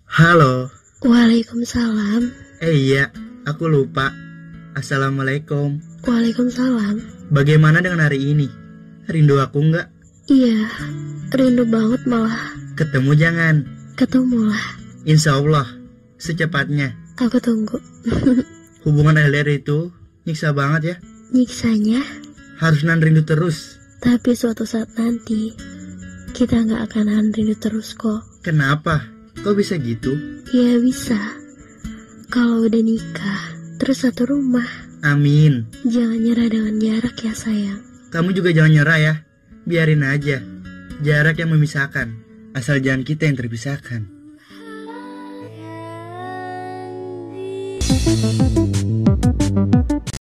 Halo. Waalaikumsalam. Iya, aku lupa. Assalamualaikum. Waalaikumsalam. Bagaimana dengan hari ini? Rindu aku nggak? Iya, rindu banget malah. Ketemu jangan? Ketemulah. Insya Allah, secepatnya. Aku tunggu. Hubungan LDR itu nyiksa banget ya. Nyiksanya, Harus nahan rindu terus. tapi suatu saat nanti kita nggak akan nahan rindu terus kok. Kenapa? Kok bisa gitu? Ya bisa. Kalau udah nikah, terus satu rumah. Amin. Jangan nyerah dengan jarak ya sayang. Kamu juga jangan nyerah ya. Biarin aja. Jarak yang memisahkan. Asal jangan kita yang terpisahkan.